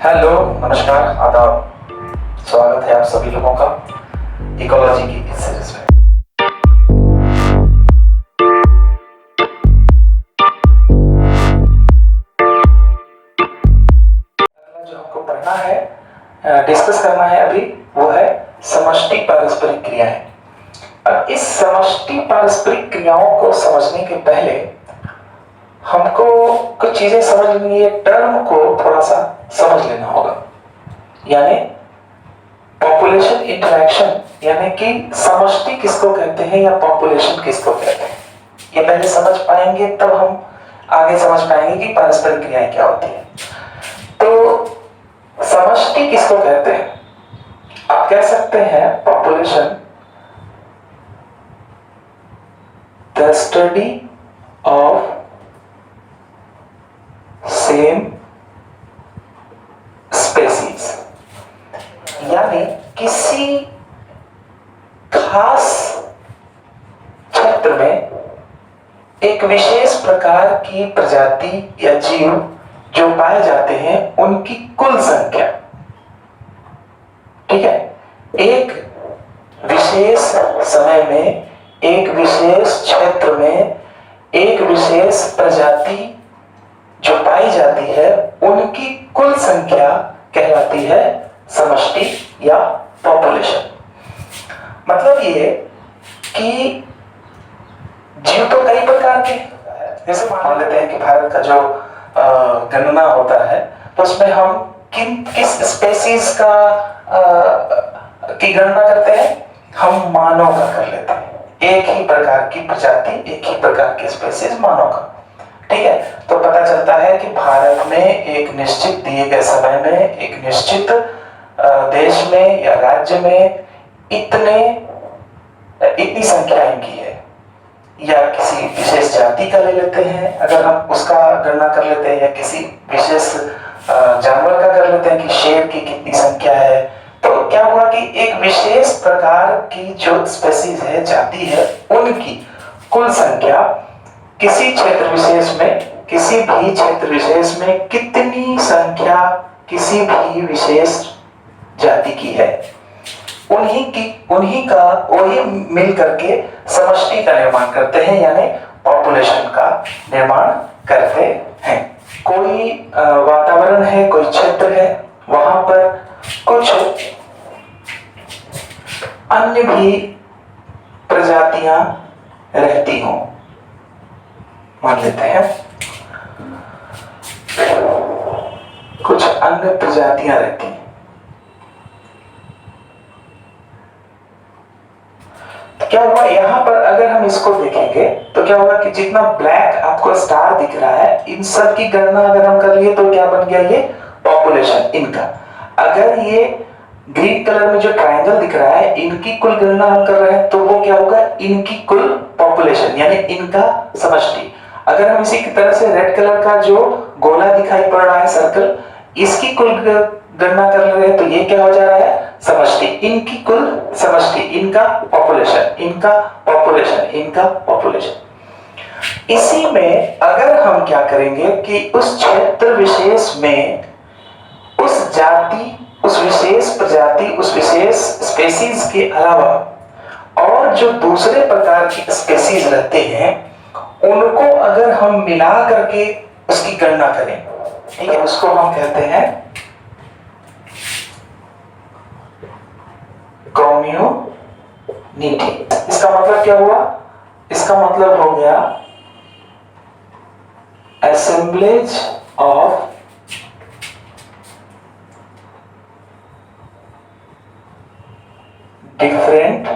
Hello, नमस्कार, आदाब। स्वागत है आप सभी लोगों का इकोलॉजी की इस सीरीज में। जो हमको पढ़ना है, डिस्कस करना है अभी, वो है समष्टि पारस्परिक क्रियाएं। अब इस समष्टि पारस्परिक क्रियाओं को समझने के पहले हमको कुछ चीजें समझनी है, टर्म को थोड़ा सा समझ लेना होगा। यानी पॉपुलेशन इंटरैक्शन, यानी कि समष्टि किसको कहते हैं या पॉपुलेशन किसको कहते हैं, ये पहले समझ पाएंगे तब हम आगे समझ पाएंगे कि पारस्परिक क्रियाएं क्या होती है। तो समष्टि किसको कहते हैं? आप कह सकते हैं population the study of same species, यानी किसी खास क्षेत्र में एक विशेष प्रकार की प्रजाति या जीव जो पाए जाते हैं उनकी कुल संख्या। ठीक है, एक विशेष समय में, एक विशेष क्षेत्र में एक विशेष प्रजाति जो पाई जाती है उनकी कुल संख्या कहलाती है समष्टि या पॉपुलेशन। मतलब ये कि जीव तो कई प्रकार के, जैसे मान लेते हैं कि भारत का जो गणना होता है तो उसमें हम किस स्पेसीज का की गणना करते हैं? हम मानव का कर लेते हैं। एक ही प्रकार की प्रजाति, एक ही प्रकार की स्पेसीज, मानव का। ठीक है, तो पता चलता है कि भारत में एक निश्चित दिए गए समय में एक निश्चित देश में या राज्य में इतनी संख्या इनकी है। या किसी विशेष जाति का ले लेते हैं, अगर हम उसका गणना कर लेते हैं, या किसी विशेष जानवर का कर लेते हैं कि शेर की कितनी संख्या है, तो क्या हुआ कि एक विशेष प्रकार की जो स्पेसीज है, जाति है, उनकी कुल संख्या किसी क्षेत्र विशेष में, किसी भी क्षेत्र विशेष में कितनी संख्या किसी भी विशेष जाति की है, उन्हीं का वही मिल करके समष्टि का निर्माण करते हैं, यानी पॉपुलेशन का निर्माण करते हैं। कोई वातावरण है, कोई क्षेत्र है, वहां पर कुछ अन्य भी प्रजातियां रहती हों, मान लेते हैं कुछ अन्य प्रजातियां रहती हैं। क्या हुआ यहां पर, अगर हम इसको देखेंगे तो क्या होगा कि जितना ब्लैक आपको स्टार दिख रहा है, इन सब की गणना अगर हम कर लिए तो क्या बन गया? ये पॉपुलेशन इनका। अगर ये ग्रीन कलर में जो ट्रायंगल दिख रहा है, इनकी कुल गणना हम कर रहे हैं तो वो क्या होगा? इनकी कुल पॉपुलेशन, यानी इनका समष्टि। अगर हम इसी की तरह से रेड कलर का जो गोला दिखाई पड़ रहा है, सर्कल, इसकी कुल गणना कर रहे हैं तो ये क्या हो जा रहा है? समष्टि। इनकी कुल समष्टि, इनका पॉपुलेशन, इनका पॉपुलेशन, इनका पॉपुलेशन। इसी में अगर हम क्या करेंगे कि उस क्षेत्र विशेष में उस जाति, उस विशेष प्रजाति, उस विशेष स्पेसीज के अलावा और जो दूसरे प्रकार की स्पेसीज रहते हैं, उनको अगर हम मिला करके उसकी गणना करें, ठीक है, उसको हम कहते हैं कम्युनिटी। इसका मतलब क्या हुआ? इसका मतलब हो गया assemblage of different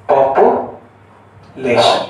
population.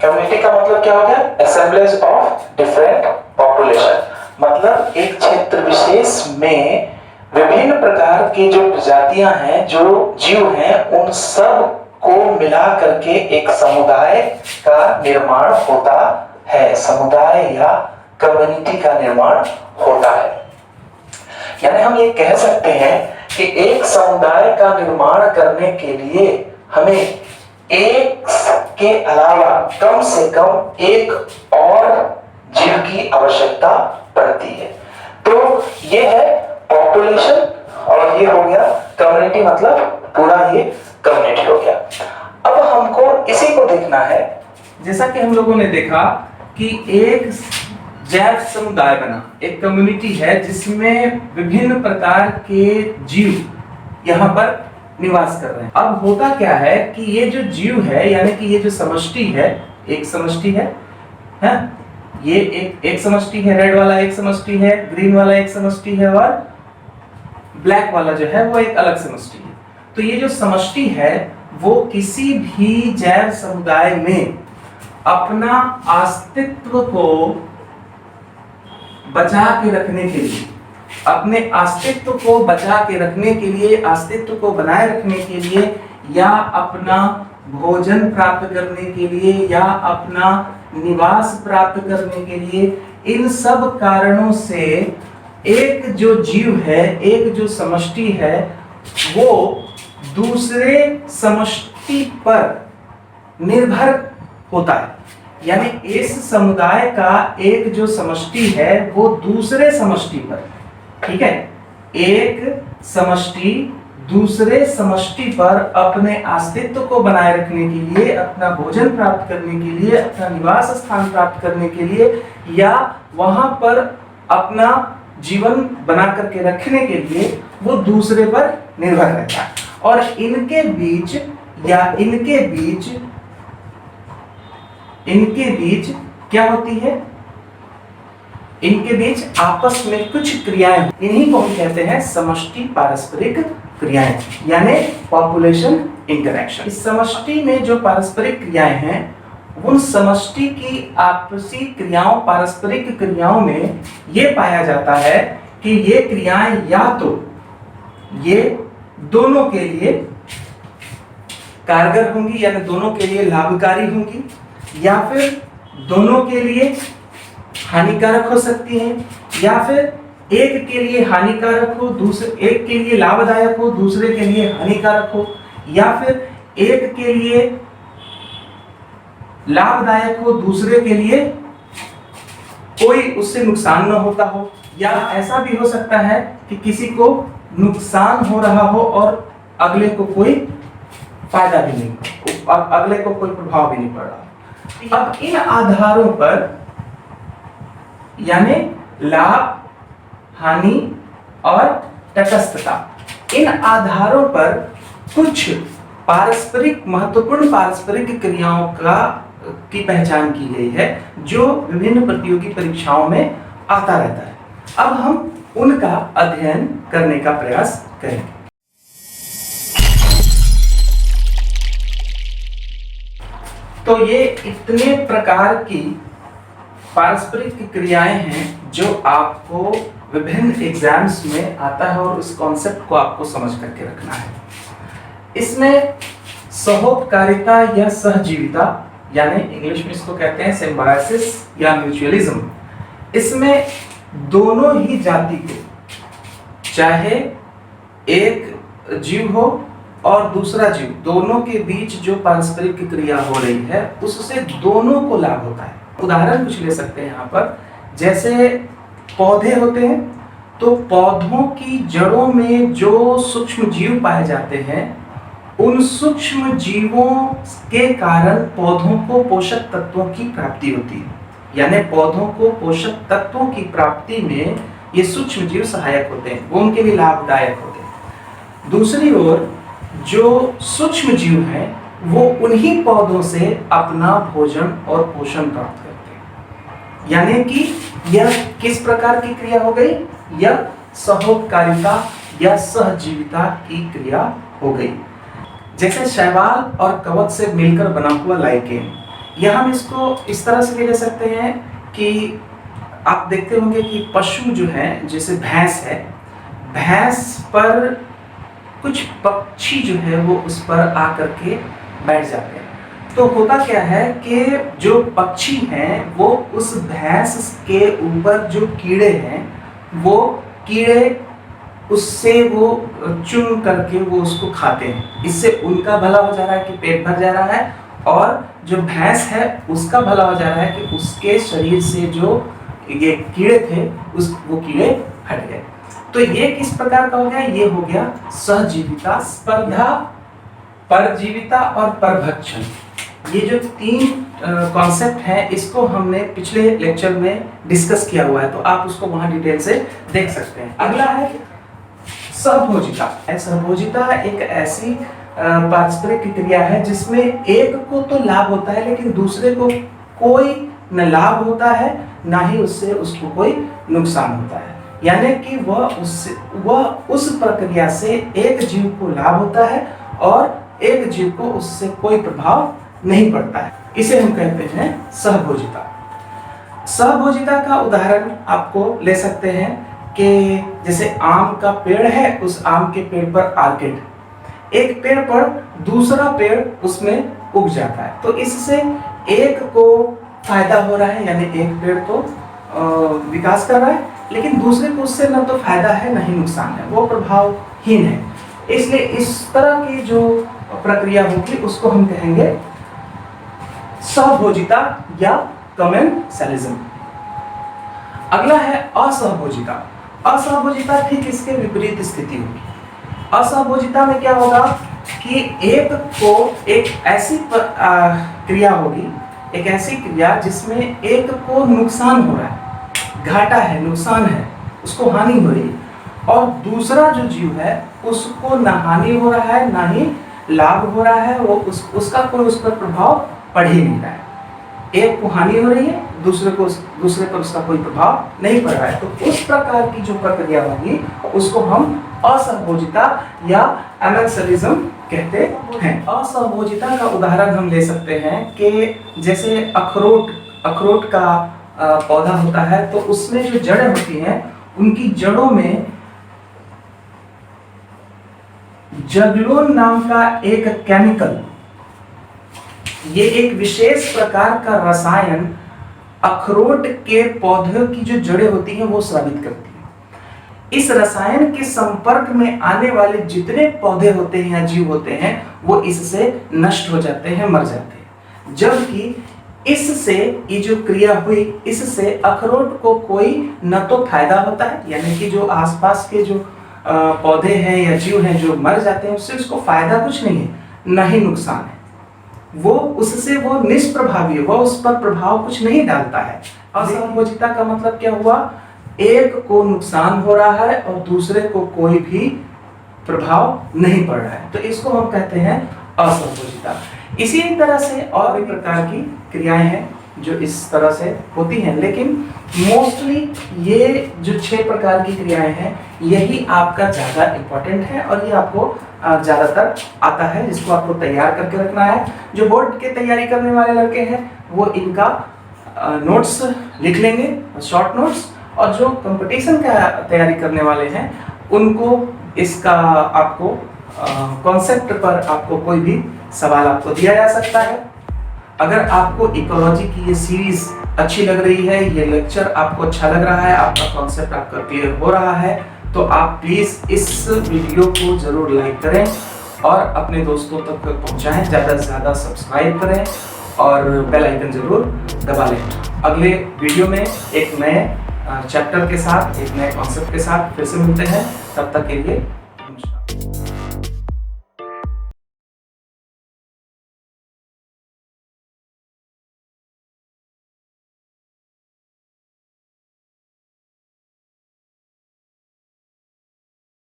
Community का मतलब क्या हो गया? Assemblage of different population. मतलब एक क्षेत्र विशेष में विभिन्न प्रकार की जो प्रजातियां हैं, जो जीव हैं, उन सब को मिला करके एक समुदाय का निर्माण होता है। समुदाय या कम्युनिटी का निर्माण होता है। यानी हम ये कह सकते हैं कि एक समुदाय का निर्माण करने के लिए हमें एक के अलावा कम से कम एक और जीव की आवश्यकता पड़ती है। तो ये है पॉपुलेशन और ये हो गया कम्युनिटी, मतलब पूरा ये कम्युनिटी हो गया। अब हमको इसी को देखना है, जैसा कि हम लोगों ने देखा कि एक जैव समुदाय बना, एक कम्युनिटी है जिसमें विभिन्न प्रकार के जीव यहाँ पर निवास कर रहे हैं। अब होता क्या है कि ये जो जीव है, यानी कि ये जो समष्टि है, एक समष्टि है, ये एक समष्टि है, रेड वाला एक समष्टि है, ग्रीन वाला एक समष्टि है और ब्लैक वाला जो है वो एक अलग समष्टि है। तो ये जो समष्टि है वो किसी भी जैव समुदाय में अपना अस्तित्व को बचा के रखने के लिए, अपने अस्तित्व को बचा के रखने के लिए, अस्तित्व को बनाए रखने के लिए, या अपना भोजन प्राप्त करने के लिए, या अपना निवास प्राप्त करने के लिए, इन सब कारणों से एक जो जीव है, एक जो समष्टि है, वो दूसरे समष्टि पर निर्भर होता है। यानी इस समुदाय का एक जो समष्टि है वो दूसरे समष्टि पर, ठीक है, एक समष्टि दूसरे समष्टि पर अपने अस्तित्व को बनाए रखने के लिए, अपना भोजन प्राप्त करने के लिए, अपना निवास स्थान प्राप्त करने के लिए, या वहां पर अपना जीवन बना करके रखने के लिए वो दूसरे पर निर्भर रहता है। और इनके बीच क्या होती है? इनके बीच आपस में कुछ क्रियाएं, इन्हीं को हम कहते हैं समष्टि पारस्परिक क्रियाएं, यानी पॉपुलेशन इंटरैक्शन। इस समष्टि में जो पारस्परिक क्रियाएं हैं, उन समष्टि की आपसी क्रियाओं, पारस्परिक क्रियाओं में ये पाया जाता है कि ये क्रियाएं या तो ये दोनों के लिए कारगर होंगी, यानी दोनों के लिए लाभकारी होंगी, या फिर दोनों के लिए हानिकारक हो सकती हैं, या फिर एक के लिए हानिकारक हो, दूसरे एक के लिए लाभदायक हो, दूसरे के लिए हानिकारक हो, या फिर एक के लिए लाभदायक हो, दूसरे के लिए कोई उससे नुकसान न होता हो, या ऐसा भी हो सकता है कि किसी को नुकसान हो रहा हो और अगले को कोई फायदा भी नहीं हो, अगले को कोई प्रभाव भी नहीं पड़ रहा। अब इन आधारों पर, यानी लाभ, हानि और तटस्थता, इन आधारों पर कुछ पारस्परिक, महत्वपूर्ण पारस्परिक क्रियाओं की पहचान की गई है जो विभिन्न प्रतियोगी परीक्षाओं में आता रहता है। अब हम उनका अध्ययन करने का प्रयास करेंगे। तो ये इतने प्रकार की पारस्परिक क्रियाएं हैं जो आपको विभिन्न एग्जाम्स में आता है और उस कॉन्सेप्ट को आपको समझ करके रखना है। इसमें सहोपकारिता या सहजीविता, यानी इंग्लिश में इसको कहते हैं सिम्बायोसिस या म्यूचुअलिज्म, इसमें दोनों ही जाति को, चाहे एक जीव हो और दूसरा जीव, दोनों के बीच जो पारस्परिक क्रिया हो रही है उससे दोनों को लाभ होता है। उदाहरण कुछ ले सकते हैं यहाँ पर, जैसे पौधे होते हैं, तो पौधों की जड़ों में जो सूक्ष्म जीव पाए जाते हैं, उन सूक्ष्म जीवों के कारण पौधों को पोषक तत्वों की प्राप्ति होती है। यानी पौधों को पोषक तत्वों की प्राप्ति में ये सूक्ष्म जीव सहायक होते हैं, वो उनके लिए लाभदायक होते हैं। दूसरी ओर जो सूक्ष्म जीव हैं वो उन्हीं पौधों से अपना भोजन और पोषण प्राप्त करते हैं। यानी कि यह किस प्रकार की क्रिया हो गई? यह सहोपकारिता या सहजीविता की क्रिया हो गई। जैसे शैवाल और कवच से मिलकर बना हुआ लाइकेन, यह हम इसको इस तरह से भी ले सकते हैं कि आप देखते होंगे कि पशु जो है, जैसे भैंस है, भैंस पर कुछ पक्षी जो है वो उस पर आकर के बैठ जाते हैं। तो होता क्या है कि जो पक्षी हैं वो उस भैंस के ऊपर जो कीड़े हैं, वो कीड़े उससे वो चुन करके वो उसको खाते हैं। इससे उनका भला हो जा रहा है कि पेट भर जा रहा है, और जो भैंस है उसका भला हो जा रहा है कि उसके शरीर से जो ये कीड़े थे वो कीड़े हट गए। तो ये किस प्रकार का हो गया? ये हो गया सहजीविता, स्पर्धा, परजीविता और परभक्षण। ये जो तीन कॉन्सेप्ट हैं इसको हमने पिछले लेक्चर में डिस्कस किया हुआ है, तो आप उसको वहां डिटेल से देख सकते हैं। अगला है सहभोजिता। सहभोजिता एक ऐसी पारस्परिक क्रिया है जिसमें एक को तो लाभ होता है लेकिन दूसरे को कोई न लाभ होता है ना ही उससे उसको कोई नुकसान होता है। यानी कि वह उस प्रक्रिया से एक जीव को लाभ होता है और एक जीव को उससे कोई प्रभाव नहीं पड़ता है। इसे हम कहते हैं सहभोजिता। सहभोजिता का उदाहरण आपको ले सकते हैं कि जैसे आम का पेड़ है, उस आम के पेड़ पर आर्किड, एक पेड़ पर दूसरा पेड़ उसमें उग जाता है, तो इससे एक को फायदा हो रहा है, यानी एक पेड़ तो विकास कर रहा है, लेकिन दूसरे को उससे न तो फायदा है न ही नुकसान है, वो प्रभावहीन है। इसलिए इस तरह की जो प्रक्रिया होगी उसको हम कहेंगे सहभोजिता या कमेंसलिज्म। अगला है असहभोजिता। असहभोजिता ठीक इसके विपरीत स्थिति होगी। असहभोजिता में क्या होगा कि एक को एक ऐसी क्रिया होगी, एक ऐसी क्रिया जिसमें एक को नुकसान हो रहा है, घाटा है, नुकसान है, उसको हानि हो रही है, और दूसरा जो जीव है उसको ना हानि हो रहा है ना ही लाभ हो रहा है, वो उसका कोई उस पर प्रभाव पड़ ही नहीं रहा है। एक को हानि हो रही है, दूसरे पर उसका कोई प्रभाव नहीं पड़ रहा है, तो उस प्रकार की जो प्रक्रिया होगी उसको हम असहभोजिता या कमेंसलिज्म कहते हैं। असहभोजिता का उदाहरण हम ले सकते हैं कि जैसे अखरोट का पौधा होता है, तो उसमें जो जड़ें होती हैं उनकी जड़ों में जगलोन नाम का एक केमिकल, ये एक विशेष प्रकार का रसायन अखरोट के पौधे की जो जड़ें होती हैं वो स्रावित करती हैं। इस रसायन के संपर्क में आने वाले जितने पौधे होते हैं या जीव होते हैं वो इससे नष्ट हो जाते हैं, मर जाते हैं। जबकि इससे ये जो क्रिया हुई, इससे अखरोट को कोई न तो फायदा होता है, यानी कि जो आसपास के जो पौधे हैं या जीव हैं जो मर जाते हैं उससे उसको फायदा कुछ नहीं है, न ही नुकसान है, वो निष्प्रभावी है, वो उस पर प्रभाव कुछ नहीं डालता है। असहभोजिता का मतलब क्या हुआ? एक को नुकसान हो रहा है और दूसरे को कोई भी प्रभाव नहीं पड़ रहा है, तो इसको हम कहते हैं असहभोजिता। इसी तरह से और भी प्रकार की क्रियाएं हैं जो इस तरह से होती हैं, लेकिन मोस्टली ये जो 6 प्रकार की क्रियाएं हैं यही आपका ज़्यादा इम्पोर्टेंट है और ये आपको ज़्यादातर आता है, जिसको आपको तैयार करके रखना है। जो बोर्ड की तैयारी करने वाले लड़के हैं वो इनका नोट्स लिख लेंगे, शॉर्ट नोट्स, और जो कंपटीशन का तैयारी करने वाले हैं उनको इसका आपको कॉन्सेप्ट पर आपको कोई भी सवाल आपको दिया जा सकता है। अगर आपको इकोलॉजी की ये सीरीज अच्छी लग रही है, ये लेक्चर आपको अच्छा लग रहा है, आपका कॉन्सेप्ट आपका क्लियर हो रहा है, तो आप प्लीज़ इस वीडियो को ज़रूर लाइक करें और अपने दोस्तों तक पहुंचाएं, ज़्यादा से ज़्यादा सब्सक्राइब करें और बेल आइकन ज़रूर दबा लें। अगले वीडियो में एक नए चैप्टर के साथ, एक नए कॉन्सेप्ट के साथ फिर से मिलते हैं। तब तक के लिए